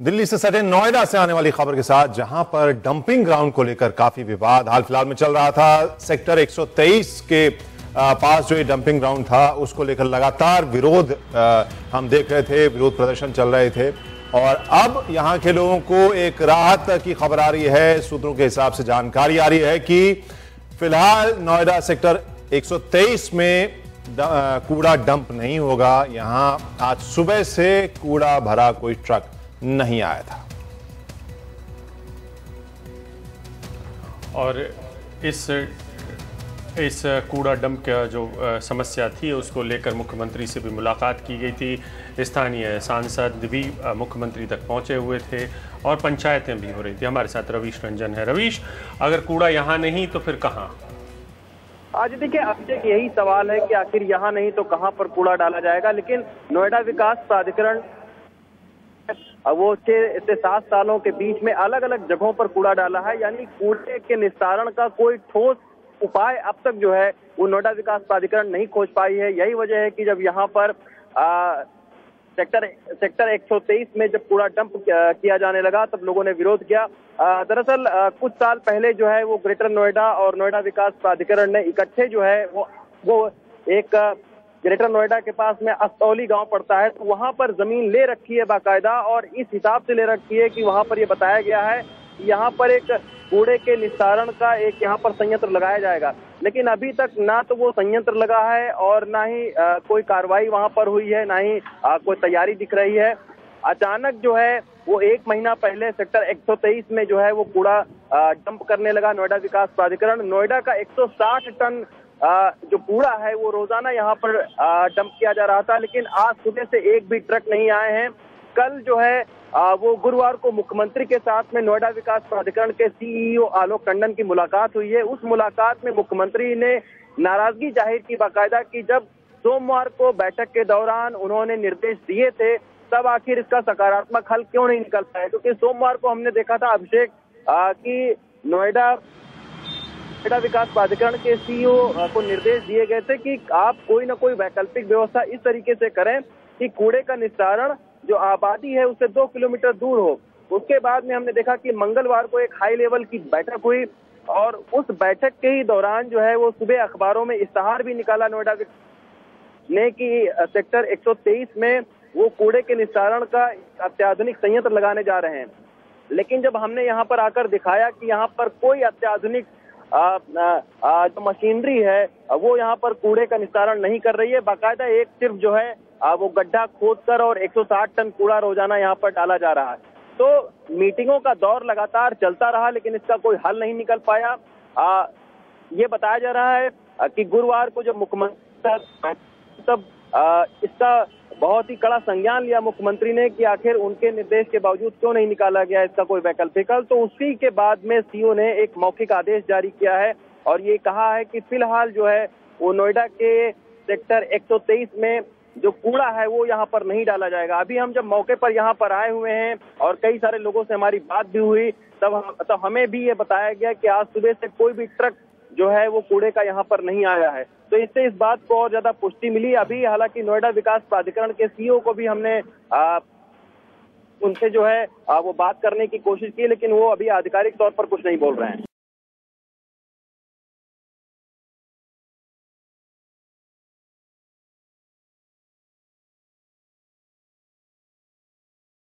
दिल्ली से सटे नोएडा से आने वाली खबर के साथ, जहां पर डंपिंग ग्राउंड को लेकर काफी विवाद हाल फिलहाल में चल रहा था। सेक्टर 123 के पास जो ये डंपिंग ग्राउंड था, उसको लेकर लगातार विरोध हम देख रहे थे, विरोध प्रदर्शन चल रहे थे। और अब यहां के लोगों को एक राहत की खबर आ रही है। सूत्रों के हिसाब से जानकारी आ रही है कि फिलहाल नोएडा सेक्टर 123 में कूड़ा डंप नहीं होगा। यहां आज सुबह से कूड़ा भरा कोई ट्रक नहीं आया था। और इस कूड़ा डंप का जो समस्या थी, उसको लेकर मुख्यमंत्री से भी मुलाकात की गई थी। स्थानीय सांसद भी मुख्यमंत्री तक पहुंचे हुए थे और पंचायतें भी हो रही थी। हमारे साथ रवीश रंजन है। रवीश, अगर कूड़ा यहाँ नहीं तो फिर कहाँ? आज देखिए, अब तक यही सवाल है कि आखिर यहाँ नहीं तो कहाँ पर कूड़ा डाला जाएगा। लेकिन नोएडा विकास प्राधिकरण वो 6 से 7 सालों के बीच में अलग अलग जगहों पर कूड़ा डाला है, यानी कूड़े के निस्तारण का कोई ठोस उपाय अब तक जो है वो नोएडा विकास प्राधिकरण नहीं खोज पाई है। यही वजह है कि जब यहाँ पर सेक्टर 123 में जब कूड़ा डंप किया जाने लगा, तब लोगों ने विरोध किया। दरअसल कुछ साल पहले जो है वो ग्रेटर नोएडा और नोएडा विकास प्राधिकरण ने इकट्ठे जो है वो एक ग्रेटर नोएडा के पास में अस्तौली गांव पड़ता है, तो वहां पर जमीन ले रखी है बाकायदा, और इस हिसाब से ले रखी है कि वहां पर ये बताया गया है कि यहाँ पर एक कूड़े के निस्तारण का एक यहाँ पर संयंत्र लगाया जाएगा। लेकिन अभी तक ना तो वो संयंत्र लगा है और ना ही कोई कार्रवाई वहां पर हुई है, ना ही कोई तैयारी दिख रही है। अचानक जो है वो 1 महीना पहले सेक्टर 123 में जो है वो कूड़ा डंप करने लगा नोएडा विकास प्राधिकरण। नोएडा का 160 टन जो कूड़ा है वो रोजाना यहाँ पर डंप किया जा रहा था, लेकिन आज सुबह से एक भी ट्रक नहीं आए हैं। कल जो है वो गुरुवार को मुख्यमंत्री के साथ में नोएडा विकास प्राधिकरण के सीईओ आलोक टंडन की मुलाकात हुई है। उस मुलाकात में मुख्यमंत्री ने नाराजगी जाहिर की बाकायदा कि जब सोमवार को बैठक के दौरान उन्होंने निर्देश दिए थे, तब आखिर इसका सकारात्मक हल क्यों नहीं निकल पाया। क्योंकि सोमवार को हमने देखा था अभिषेक कि नोएडा विकास प्राधिकरण के सीईओ को निर्देश दिए गए थे कि आप कोई ना कोई वैकल्पिक व्यवस्था इस तरीके से करें कि कूड़े का निस्तारण जो आबादी है उससे 2 किलोमीटर दूर हो। उसके बाद में हमने देखा कि मंगलवार को एक हाई लेवल की बैठक हुई, और उस बैठक के ही दौरान जो है वो सुबह अखबारों में इश्तहार भी निकाला नोएडा ने कि सेक्टर 123 में वो कूड़े के निस्तारण का अत्याधुनिक संयंत्र लगाने जा रहे हैं। लेकिन जब हमने यहाँ पर आकर दिखाया कि यहाँ पर कोई अत्याधुनिक जो मशीनरी है वो यहाँ पर कूड़े का निस्तारण नहीं कर रही है, बाकायदा एक सिर्फ जो है वो गड्ढा खोदकर और 160 टन कूड़ा रोजाना यहाँ पर डाला जा रहा है। तो मीटिंगों का दौर लगातार चलता रहा, लेकिन इसका कोई हल नहीं निकल पाया। ये बताया जा रहा है कि गुरुवार को जब मुख्यमंत्री तब इसका बहुत ही कड़ा संज्ञान लिया मुख्यमंत्री ने कि आखिर उनके निर्देश के बावजूद क्यों नहीं निकाला गया इसका कोई वैकल्पिक हल। तो उसी के बाद में सीईओ ने एक मौखिक आदेश जारी किया है और ये कहा है कि फिलहाल जो है वो नोएडा के सेक्टर 123 में जो कूड़ा है वो यहाँ पर नहीं डाला जाएगा। अभी हम जब मौके पर यहाँ पर आए हुए हैं और कई सारे लोगों से हमारी बात भी हुई, तब हमें भी ये बताया गया कि आज सुबह से कोई भी ट्रक जो है वो कूड़े का यहाँ पर नहीं आया है। तो इससे इस बात को और ज्यादा पुष्टि मिली। अभी हालांकि नोएडा विकास प्राधिकरण के सीईओ को भी हमने उनसे जो है वो बात करने की कोशिश की, लेकिन वो अभी आधिकारिक तौर पर कुछ नहीं बोल रहे हैं।